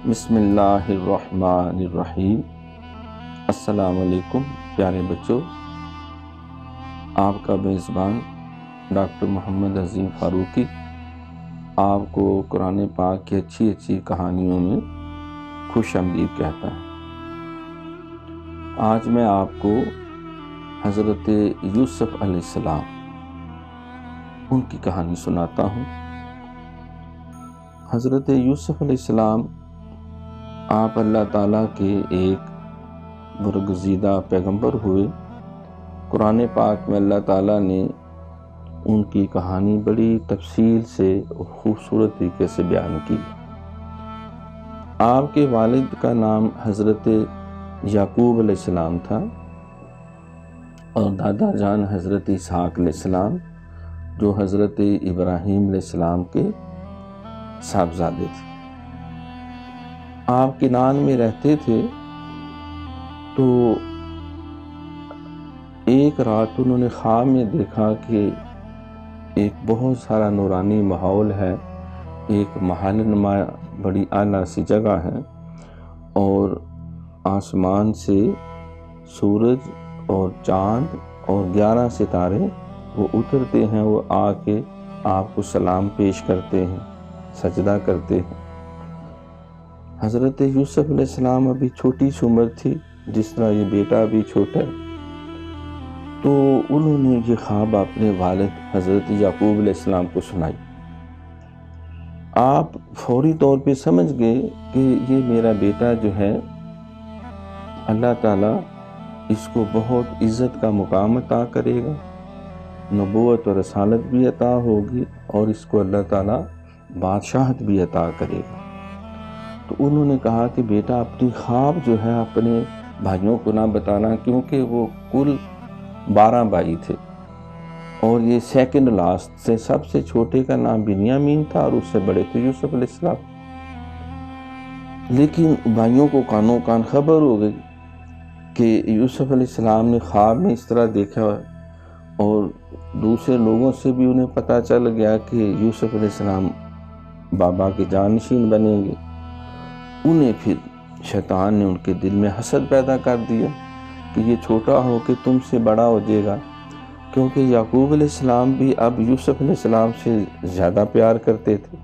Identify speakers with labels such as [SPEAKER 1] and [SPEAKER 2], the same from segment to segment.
[SPEAKER 1] بسم اللہ الرحمن الرحیم۔ السلام علیکم پیارے بچوں، آپ کا میزبان ڈاکٹر محمد عظیم فاروقی آپ کو قرآن پاک کی اچھی کہانیوں میں خوش آمدید کہتا ہے۔ آج میں آپ کو حضرت یوسف علیہ السلام ان کی کہانی سناتا ہوں۔ حضرت یوسف علیہ السلام آپ اللہ تعالیٰ کے ایک برگزیدہ پیغمبر ہوئے۔ قرآن پاک میں اللہ تعالیٰ نے ان کی کہانی بڑی تفصیل سے خوبصورت طریقے سے بیان کی۔ آپ کے والد کا نام حضرت یعقوب علیہ السلام تھا اور دادا جان حضرت اسحاق علیہ السلام جو حضرت ابراہیم علیہ السلام کے صاحبزادے تھے۔ آپ کنعان میں رہتے تھے تو ایک رات انہوں نے خواب میں دیکھا کہ ایک بہت سارا نورانی ماحول ہے، ایک محل نما بڑی اعلیٰ سی جگہ ہے اور آسمان سے سورج اور چاند اور 11 ستارے وہ اترتے ہیں، وہ آ کے آپ کو سلام پیش کرتے ہیں، سجدہ کرتے ہیں۔ حضرت یوسف علیہ السلام ابھی چھوٹی سی عمر تھی، جس طرح یہ بیٹا بھی چھوٹا ہے، تو انہوں نے یہ خواب اپنے والد حضرت یعقوب علیہ السلام کو سنائی۔ آپ فوری طور پہ سمجھ گئے کہ یہ میرا بیٹا جو ہے اللہ تعالیٰ اس کو بہت عزت کا مقام عطا کرے گا، نبوت اور رسالت بھی عطا ہوگی اور اس کو اللہ تعالیٰ بادشاہت بھی عطا کرے گا۔ تو انہوں نے کہا کہ بیٹا اپنی خواب جو ہے اپنے بھائیوں کو نہ بتانا، کیونکہ وہ کل 12 بھائی تھے اور یہ سیکنڈ لاسٹ سے سب سے چھوٹے کا نام بنیامین تھا اور اس سے بڑے تھے یوسف علیہ السلام۔ لیکن بھائیوں کو کانوں کان خبر ہو گئی کہ یوسف علیہ السلام نے خواب میں اس طرح دیکھا اور دوسرے لوگوں سے بھی انہیں پتہ چل گیا کہ یوسف علیہ السلام بابا کے جانشین بنیں گے۔ انہیں پھر شیطان نے ان کے دل میں حسد پیدا کر دیا کہ یہ چھوٹا ہو کے تم سے بڑا ہو جائے گا، کیونکہ یعقوب علیہ السلام بھی اب یوسف علیہ السلام سے زیادہ پیار کرتے تھے۔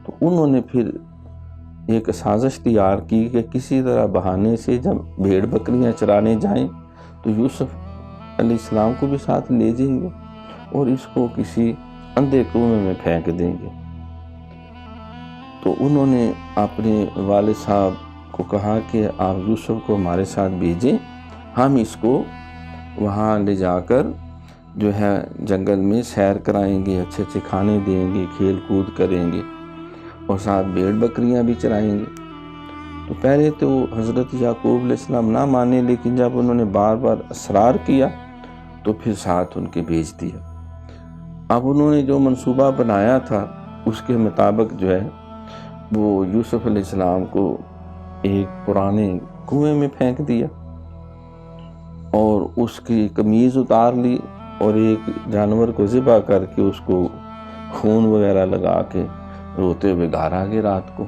[SPEAKER 1] تو انہوں نے پھر ایک سازش تیار کی کہ کسی طرح بہانے سے جب بھیڑ بکریاں چرانے جائیں تو یوسف علیہ السلام کو بھی ساتھ لے جائیں گے اور اس کو کسی اندھے کنویں میں پھینک دیں گے۔ تو انہوں نے اپنے والد صاحب کو کہا کہ آپ یوسف کو ہمارے ساتھ بھیجیں، ہم اس کو وہاں لے جا کر جو ہے جنگل میں سیر کرائیں گے، اچھے کھانے دیں گے، کھیل کود کریں گے اور ساتھ بھیڑ بکریاں بھی چرائیں گے۔ تو پہلے تو حضرت یعقوب علیہ السلام نہ مانے، لیکن جب انہوں نے بار بار اصرار کیا تو پھر ساتھ ان کے بھیج دیا۔ اب انہوں نے جو منصوبہ بنایا تھا اس کے مطابق جو ہے وہ یوسف علیہ السلام کو ایک پرانے کنویں میں پھینک دیا اور اس کی قمیض اتار لی اور ایک جانور کو ذبح کر کے اس کو خون وغیرہ لگا کے روتے ہوئے گھر آ گئے رات کو۔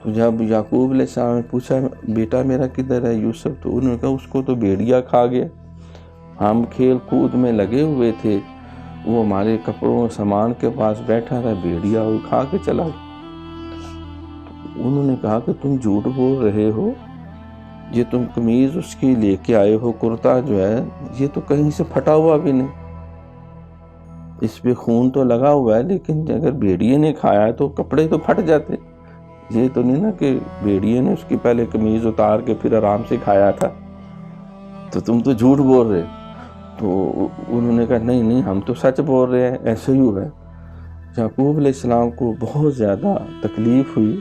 [SPEAKER 1] تو جب یعقوب علیہ السلام نے پوچھا بیٹا میرا کدھر ہے یوسف، تو انہوں نے کہا اس کو تو بھیڑیا کھا گیا، ہم کھیل کود میں لگے ہوئے تھے، وہ ہمارے کپڑوں سامان کے پاس بیٹھا تھا، بھیڑیا وہ کھا کے چلا گیا۔ انہوں نے کہا کہ تم جھوٹ بول رہے ہو، یہ تم قمیض اس کی لے کے آئے ہو، کرتا جو ہے یہ تو کہیں سے پھٹا ہوا بھی نہیں، اس پہ خون تو لگا ہوا ہے، لیکن اگر بھیڑیے نے کھایا ہے تو کپڑے تو پھٹ جاتے، یہ تو نہیں نا کہ بھیڑیے نے اس کی پہلے قمیض اتار کے پھر آرام سے کھایا تھا، تو تم تو جھوٹ بول رہے۔ تو انہوں نے کہا نہیں ہم تو سچ بول رہے ہیں، ایسے ہی ہوا ہے۔ یعقوب علیہ السلام کو بہت زیادہ تکلیف ہوئی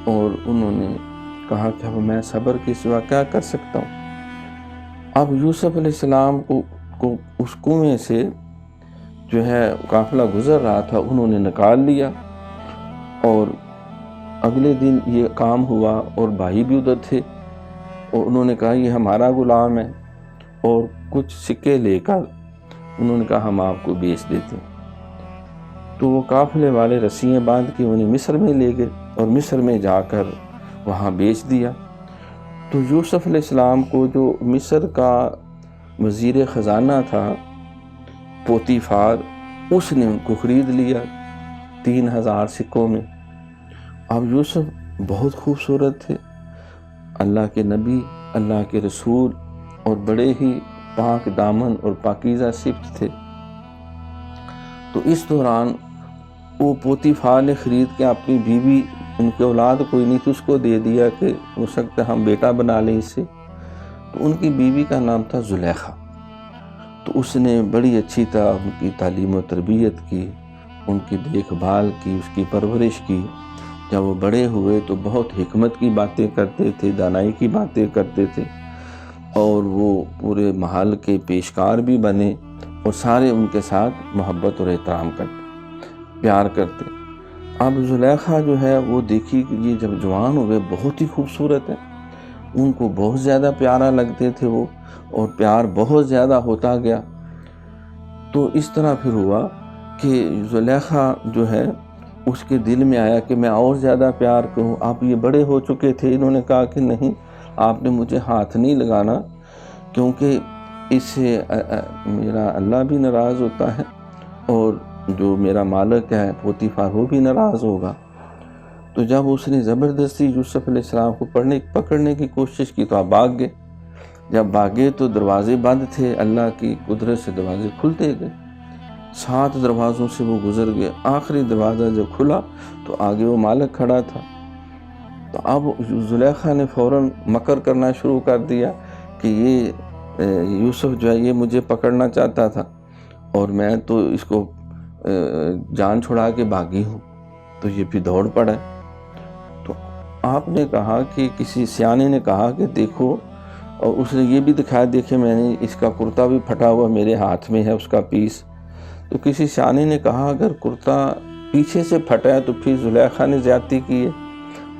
[SPEAKER 1] اور انہوں نے کہا کہ اب میں صبر کے سوا کیا کر سکتا ہوں۔ اب یوسف علیہ السلام کو اس کنویں سے جو ہے قافلہ گزر رہا تھا انہوں نے نکال لیا اور اگلے دن یہ کام ہوا اور بھائی بھی ادھر تھے اور انہوں نے کہا یہ ہمارا غلام ہے اور کچھ سکے لے کر انہوں نے کہا ہم آپ کو بیچ دیتے ہیں۔ تو وہ قافلے والے رسیاں باندھ کے انہیں مصر میں لے گئے اور مصر میں جا کر وہاں بیچ دیا۔ تو یوسف علیہ السلام کو جو مصر کا وزیر خزانہ تھا پوتیفار، اس نے ان کو خرید لیا 3000 سکوں میں۔ اب یوسف بہت خوبصورت تھے، اللہ کے نبی، اللہ کے رسول، اور بڑے ہی پاک دامن اور پاکیزہ صفت تھے۔ تو اس دوران وہ پوتیفار نے خرید کے اپنی بیوی، ان کی اولاد کوئی نہیں تھی، اس کو دے دیا کہ ہو سکتا ہے ہم بیٹا بنا لیں اس سے۔ تو ان کی بیوی کا نام تھا زلیخا۔ تو اس نے بڑی اچھی طرح ان کی تعلیم و تربیت کی، ان کی دیکھ بھال کی، اس کی پرورش کی۔ جب وہ بڑے ہوئے تو بہت حکمت کی باتیں کرتے تھے، دانائی کی باتیں کرتے تھے، اور وہ پورے محل کے پیشکار بھی بنے، اور سارے ان کے ساتھ محبت اور احترام کرتے، پیار کرتے۔ اب زلیخا جو ہے وہ دیکھی کہ یہ جب جوان ہوئے بہت ہی خوبصورت ہے، ان کو بہت زیادہ پیارا لگتے تھے وہ، اور پیار بہت زیادہ ہوتا گیا۔ تو اس طرح پھر ہوا کہ زلیخا جو ہے اس کے دل میں آیا کہ میں اور زیادہ پیار کروں۔ آپ یہ بڑے ہو چکے تھے، انہوں نے کہا کہ نہیں، آپ نے مجھے ہاتھ نہیں لگانا، کیونکہ اس سے میرا اللہ بھی ناراض ہوتا ہے، اور جو میرا مالک ہے پوتیفار وہ بھی ناراض ہوگا۔ تو جب اس نے زبردستی یوسف علیہ السلام کو پکڑنے کی کوشش کی تو آپ بھاگ گئے۔ جب بھاگے تو دروازے بند تھے، اللہ کی قدرت سے دروازے کھلتے گئے، 7 دروازوں سے وہ گزر گئے۔ آخری دروازہ جب کھلا تو آگے وہ مالک کھڑا تھا۔ تو اب زلیخا نے فوراً مکر کرنا شروع کر دیا کہ یہ یوسف جو ہے یہ مجھے پکڑنا چاہتا تھا، اور میں تو اس کو جان چھڑا کے بھاگی ہوں، تو یہ بھی دوڑ پڑا۔ تو آپ نے کہا کہ کسی سیانے نے کہا کہ دیکھو، اور اس نے یہ بھی دکھایا، دیکھے میں نے اس کا کرتا بھی پھٹا ہوا میرے ہاتھ میں ہے اس کا پیس۔ تو کسی سیانے نے کہا اگر کرتا پیچھے سے پھٹا ہے تو پھر زلیخا نے زیادتی کی ہے،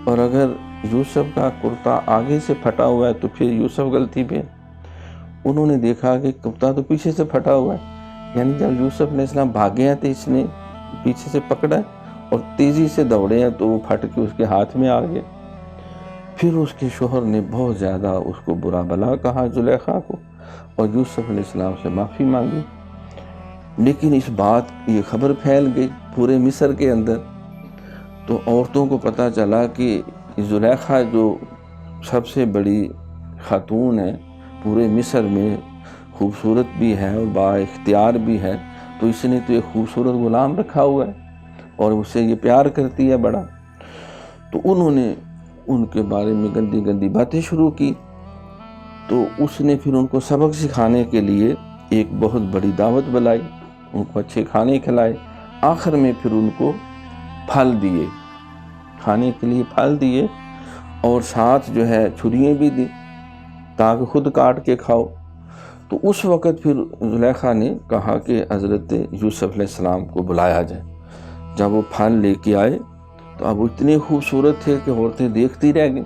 [SPEAKER 1] اور اگر یوسف کا کرتا آگے سے پھٹا ہوا ہے تو پھر یوسف غلطی پہ۔ انہوں نے دیکھا کہ کرتا تو پیچھے سے پھٹا ہوا ہے، یعنی جب یوسف علیہ السلام بھاگے ہیں تو اس نے پیچھے سے پکڑا ہے، اور تیزی سے دوڑے ہیں تو وہ پھٹ کے اس کے ہاتھ میں آ گئے۔ پھر اس کے شوہر نے بہت زیادہ اس کو برا بھلا کہا زلیخا کو، اور یوسف علیہ السلام سے معافی مانگی۔ لیکن اس بات یہ خبر پھیل گئی پورے مصر کے اندر، تو عورتوں کو پتہ چلا کہ زلیخا جو سب سے بڑی خاتون ہے پورے مصر میں، خوبصورت بھی ہے اور با اختیار بھی ہے، تو اس نے تو ایک خوبصورت غلام رکھا ہوا ہے اور اس سے یہ پیار کرتی ہے بڑا۔ تو انہوں نے ان کے بارے میں گندی گندی باتیں شروع کی۔ تو اس نے پھر ان کو سبق سکھانے کے لیے ایک بہت بڑی دعوت بلائی، ان کو اچھے کھانے کھلائے، آخر میں پھر ان کو پھل دیے، کھانے کے لیے پھل دیے، اور ساتھ جو ہے چھریاں بھی دی تاکہ خود کاٹ کے کھاؤ۔ تو اس وقت پھر زلیخا نے کہا کہ حضرت یوسف علیہ السلام کو بلایا جائے۔ جب وہ پھل لے کے آئے تو اب وہ اتنے خوبصورت تھے کہ عورتیں دیکھتی رہ گئیں،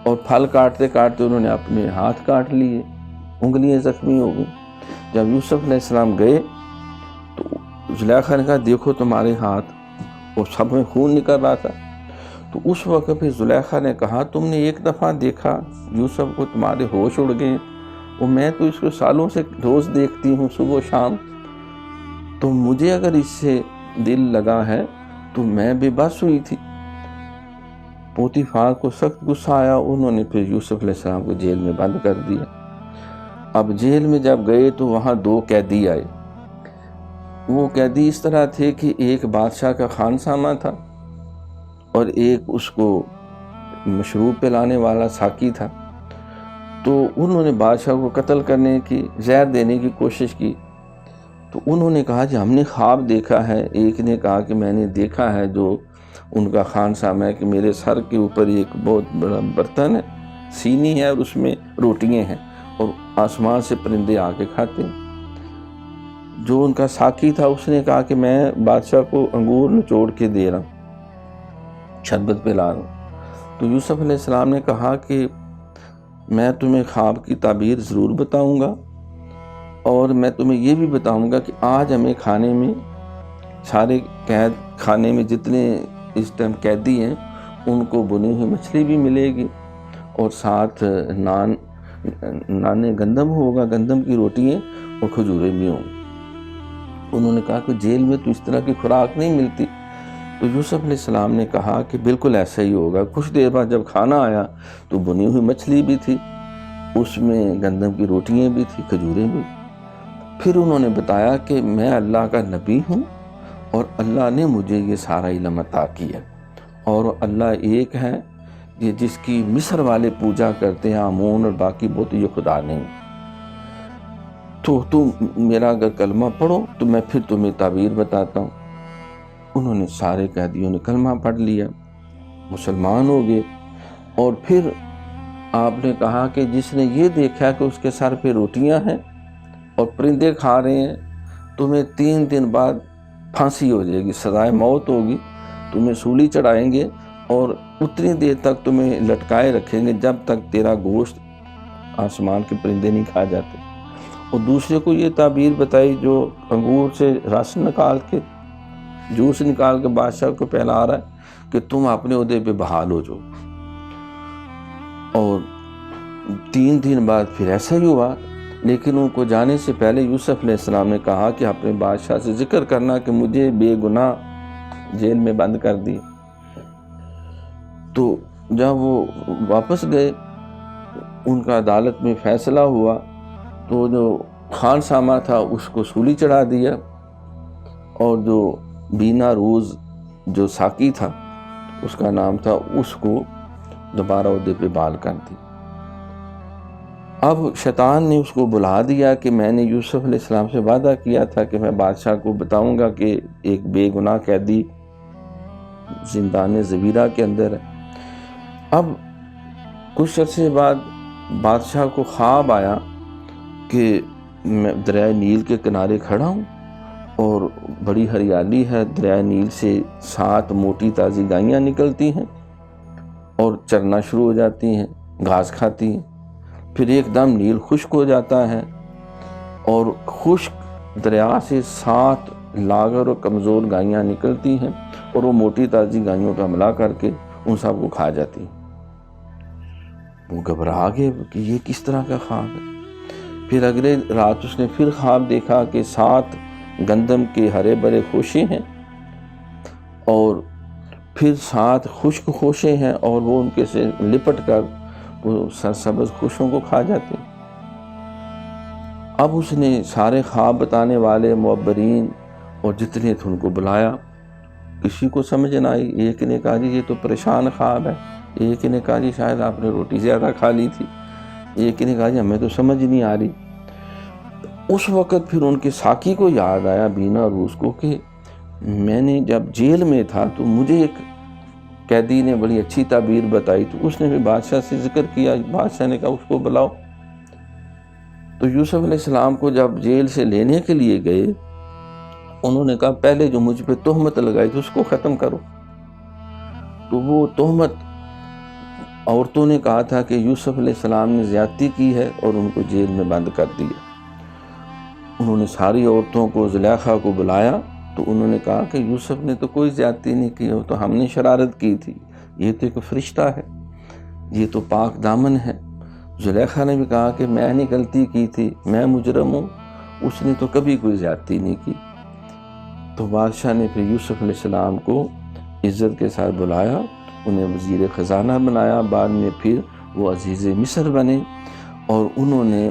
[SPEAKER 1] اور پھل کاٹتے کاٹتے انہوں نے اپنے ہاتھ کاٹ لیے، انگلیاں زخمی ہو گئیں۔ جب یوسف علیہ السلام گئے تو زلیخا نے کہا دیکھو تمہارے ہاتھ، اور سب میں خون نکل رہا تھا۔ تو اس وقت پھر زلیخا نے کہا تم نے ایک دفعہ دیکھا یوسف کو، تمہارے ہوش اڑ گئے، اور میں تو اس کو سالوں سے روز دیکھتی ہوں صبح و شام، تو مجھے اگر اس سے دل لگا ہے تو میں بے بس ہوئی تھی۔ پوتیفار کو سخت غصہ آیا، انہوں نے پھر یوسف علیہ السلام کو جیل میں بند کر دیا۔ اب جیل میں جب گئے تو وہاں 2 قیدی آئے۔ وہ قیدی اس طرح تھے کہ ایک بادشاہ کا خانسامہ تھا، اور ایک اس کو مشروب پلانے والا ساقی تھا۔ تو انہوں نے بادشاہ کو قتل کرنے کی، زہر دینے کی کوشش کی۔ تو انہوں نے کہا کہ ہم نے خواب دیکھا ہے، ایک نے کہا کہ میں نے دیکھا ہے جو ان کا خانسامہ ہے کہ میرے سر کے اوپر ایک بہت بڑا برتن ہے، سینی ہے، اور اس میں روٹیاں ہیں، اور آسمان سے پرندے آ کے کھاتے ہیں۔ جو ان کا ساقی تھا اس نے کہا کہ میں بادشاہ کو انگور نچوڑ کے دے رہا ہوں، شربت پلا رہا ہوں۔ تو یوسف علیہ السلام نے کہا کہ میں تمہیں خواب کی تعبیر ضرور بتاؤں گا، اور میں تمہیں یہ بھی بتاؤں گا کہ آج ہمیں کھانے میں، سارے قید خانے میں جتنے اس ٹائم قیدی ہیں ان کو بنی ہوئی مچھلی بھی ملے گی اور ساتھ نان گندم ہوگا، گندم کی روٹیاں اور کھجوریں بھی ہوں گی۔ انہوں نے کہا کہ جیل میں تو اس طرح کی خوراک نہیں ملتی۔ تو یوسف علیہ السلام نے کہا کہ بالکل ایسا ہی ہوگا۔ کچھ دیر بعد جب کھانا آیا تو بنی ہوئی مچھلی بھی تھی، اس میں گندم کی روٹیاں بھی تھی، کھجوریں بھی۔ پھر انہوں نے بتایا کہ میں اللہ کا نبی ہوں اور اللہ نے مجھے یہ سارا علم عطا کیا، اور اللہ ایک ہے، یہ جس کی مصر والے پوجا کرتے ہیں آمون اور باقی بت، یہ خدا نہیں۔ تو تم میرا اگر کلمہ پڑھو تو میں پھر تمہیں تعبیر بتاتا ہوں۔ انہوں نے سارے قیدیوں نے کلمہ پڑھ لیا، مسلمان ہو گئے۔ اور پھر آپ نے کہا کہ جس نے یہ دیکھا کہ اس کے سر پہ روٹیاں ہیں اور پرندے کھا رہے ہیں، تمہیں 3 دن بعد پھانسی ہو جائے گی، سزائے موت ہوگی، تمہیں سولی چڑھائیں گے اور اتنی دیر تک تمہیں لٹکائے رکھیں گے جب تک تیرا گوشت آسمان کے پرندے نہیں کھا جاتے۔ اور دوسرے کو یہ تعبیر بتائی جو انگور سے رس نکال کے، جوس نکال کے بادشاہ کو پہلا رہا ہے کہ تم اپنے عہدے پہ بحال ہو جاؤ۔ اور 3 دن بعد پھر ایسا ہی ہوا، لیکن ان کو جانے سے پہلے یوسف علیہ السلام نے کہا کہ اپنے بادشاہ سے ذکر کرنا کہ مجھے بے گناہ جیل میں بند کر دی۔ تو جب وہ واپس گئے، ان کا عدالت میں فیصلہ ہوا، تو جو خان سامہ تھا اس کو سولی چڑھا دیا، اور جو بینا روز جو ساقی تھا، اس کا نام تھا، اس کو دوبارہ عہدے پہ بحال کر دی۔ اب شیطان نے اس کو بلا دیا کہ میں نے یوسف علیہ السلام سے وعدہ کیا تھا کہ میں بادشاہ کو بتاؤں گا کہ ایک بے گناہ قیدی زندان زویرہ کے اندر ہے۔ اب کچھ عرصے بعد بادشاہ کو خواب آیا کہ میں دریائے نیل کے کنارے کھڑا ہوں اور بڑی ہریالی ہے، دریائے نیل سے 7 موٹی تازی گائیاں نکلتی ہیں اور چرنا شروع ہو جاتی ہیں، گھاس کھاتی ہیں۔ پھر ایک دم نیل خشک ہو جاتا ہے اور خشک دریا سے 7 لاغر اور کمزور گائیاں نکلتی ہیں اور وہ موٹی تازی گائیوں کا حملہ کر کے ان سب کو کھا جاتی ہیں۔ وہ گھبرا گئے کہ یہ کس طرح کا خواب ہے۔ پھر اگلے رات اس نے پھر خواب دیکھا کہ 7 گندم کے ہرے بھرے خوشے ہیں اور پھر 7 خشک خوشے ہیں اور وہ ان کے سے لپٹ کر وہ سرسبز خوشوں کو کھا جاتے ہیں۔ اب اس نے سارے خواب بتانے والے معبرین اور جتنے تھے ان کو بلایا، کسی کو سمجھ نہ آئی۔ ایک نے کہا جی یہ تو پریشان خواب ہے، ایک نے کہا جی شاید آپ نے روٹی زیادہ کھا لی تھی، ایک نے کہا جی ہمیں تو سمجھ نہیں آ رہی۔ اس وقت پھر ان کے ساقی کو یاد آیا، بینا روس کو، کہ میں نے جب جیل میں تھا تو مجھے ایک قیدی نے بڑی اچھی تعبیر بتائی، تو اس نے بھی بادشاہ سے ذکر کیا۔ بادشاہ نے کہا اس کو بلاؤ۔ تو یوسف علیہ السلام کو جب جیل سے لینے کے لیے گئے، انہوں نے کہا پہلے جو مجھ پہ تہمت لگائی تھی اس کو ختم کرو۔ تو وہ تہمت عورتوں نے کہا تھا کہ یوسف علیہ السلام نے زیادتی کی ہے اور ان کو جیل میں بند کر دیا۔ انہوں نے ساری عورتوں کو، زلیخا کو بلایا، تو انہوں نے کہا کہ یوسف نے تو کوئی زیادتی نہیں کی، تو ہم نے شرارت کی تھی، یہ تو ایک فرشتہ ہے، یہ تو پاک دامن ہے۔ زلیخا نے بھی کہا کہ میں نے غلطی کی تھی، میں مجرم ہوں، اس نے تو کبھی کوئی زیادتی نہیں کی۔ تو بادشاہ نے پھر یوسف علیہ السلام کو عزت کے ساتھ بلایا، انہیں وزیر خزانہ بنایا، بعد میں پھر وہ عزیز مصر بنے، اور انہوں نے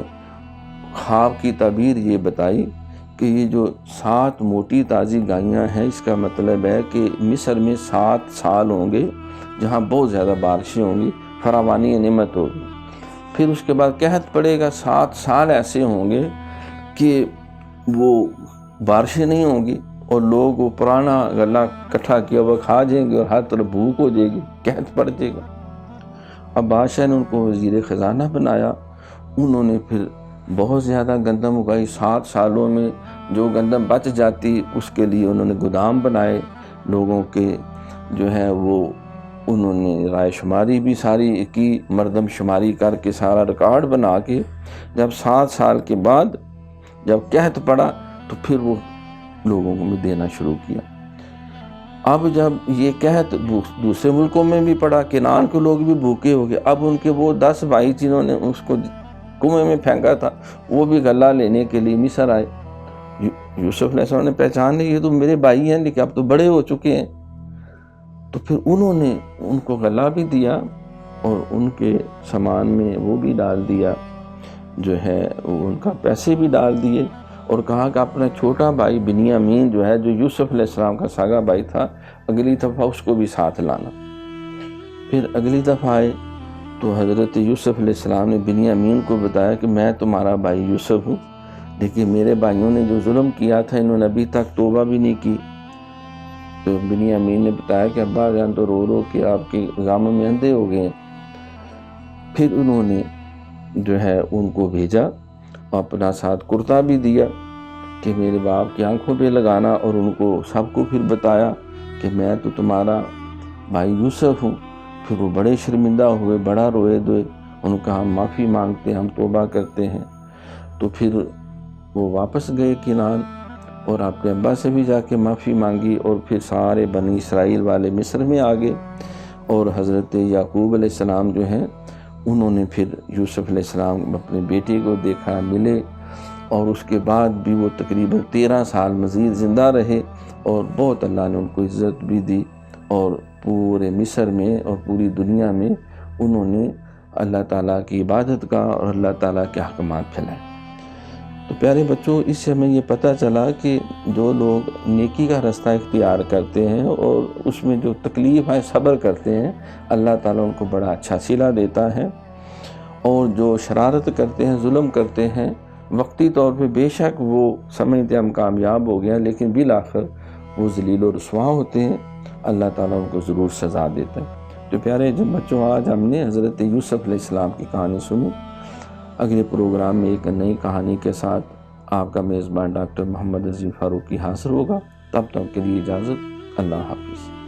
[SPEAKER 1] خواب کی تعبیر یہ بتائی کہ یہ جو 7 موٹی تازی گائیاں ہیں، اس کا مطلب ہے کہ مصر میں 7 سال ہوں گے جہاں بہت زیادہ بارشیں ہوں گی، فراوانی نعمت ہوگی۔ پھر اس کے بعد قحط پڑے گا، 7 سال ایسے ہوں گے کہ وہ بارشیں نہیں ہوں گی اور لوگ وہ پرانا غلہ اکٹھا کیا وہ کھا جائیں گے اور ہر طرف بھوک ہو جائے گی، قحط پڑ جائے گا۔ اب بادشاہ نے ان کو وزیر خزانہ بنایا، انہوں نے پھر بہت زیادہ گندم اگائی۔ 7 سالوں میں جو گندم بچ جاتی اس کے لیے انہوں نے گودام بنائے، لوگوں کے جو ہے وہ انہوں نے رائے شماری بھی ساری کی، مردم شماری کر کے سارا ریکارڈ بنا کے جب 7 سال کے بعد جب قحط پڑا تو پھر وہ لوگوں کو دینا شروع کیا۔ اب جب یہ قحط دوسرے ملکوں میں بھی پڑا، کنعان کے لوگ بھی بھوکے ہو گئے، اب ان کے وہ 10 بھائی جنہوں نے اس کو کنویں میں پھینکا تھا وہ بھی غلہ لینے کے لیے مصر آئے۔ یوسف علیہ السلام نے پہچان لی یہ تو میرے بھائی ہیں لیکن اب تو بڑے ہو چکے ہیں، تو پھر انہوں نے ان کو غلہ بھی دیا اور ان کے سامان میں وہ بھی ڈال دیا، جو ہے ان کا پیسے بھی ڈال دیے، اور کہا کہ اپنا چھوٹا بھائی بنیامین جو ہے، جو یوسف علیہ السلام کا سگا بھائی تھا، اگلی دفعہ اس کو بھی ساتھ لانا۔ پھر اگلی دفعہ آئے تو حضرت یوسف علیہ السلام نے بنیامین کو بتایا کہ میں تمہارا بھائی یوسف ہوں، لیکن میرے بھائیوں نے جو ظلم کیا تھا انہوں نے ابھی تک توبہ بھی نہیں کی۔ تو بنیامین نے بتایا کہ ابا جان تو رو رو کے آپ کے غم میں اندھے ہو گئے ہیں۔ پھر انہوں نے جو ہے ان کو بھیجا، اپنا ساتھ کرتا بھی دیا کہ میرے باپ کی آنکھوں پہ لگانا، اور ان کو سب کو پھر بتایا کہ میں تو تمہارا بھائی یوسف ہوں۔ پھر وہ بڑے شرمندہ ہوئے، بڑا روئے دوئے، ان کا ہم معافی مانگتے ہیں، ہم توبہ کرتے ہیں۔ تو پھر وہ واپس گئے کنعان، اور اپنے ابا سے بھی جا کے معافی مانگی، اور پھر سارے بنی اسرائیل والے مصر میں آ گئے، اور حضرت یعقوب علیہ السلام جو ہیں انہوں نے پھر یوسف علیہ السلام اپنے بیٹے کو دیکھا، ملے، اور اس کے بعد بھی وہ تقریباً 13 سال مزید زندہ رہے، اور بہت اللہ نے ان کو عزت بھی دی، اور پورے مصر میں اور پوری دنیا میں انہوں نے اللہ تعالیٰ کی عبادت کا اور اللہ تعالیٰ کے احکامات پھیلائے۔ تو پیارے بچوں، اس سے ہمیں یہ پتہ چلا کہ جو لوگ نیکی کا رستہ اختیار کرتے ہیں اور اس میں جو تکلیف ہے صبر کرتے ہیں، اللہ تعالیٰ ان کو بڑا اچھا صلہ دیتا ہے، اور جو شرارت کرتے ہیں، ظلم کرتے ہیں، وقتی طور پہ بے شک وہ سمجھتے ہم کامیاب ہو گیا، لیکن بالآخر وہ ذلیل و رسوا ہوتے ہیں، اللہ تعالیٰ ان کو ضرور سزا دیتا ہے۔ تو پیارے بچوں، آج ہم نے حضرت یوسف علیہ السلام کی کہانی سنی۔ اگلے پروگرام میں ایک نئی کہانی کے ساتھ آپ کا میزبان ڈاکٹر محمد عزیز فاروقی حاضر ہوگا۔ تب تک کے لیے اجازت، اللہ حافظ۔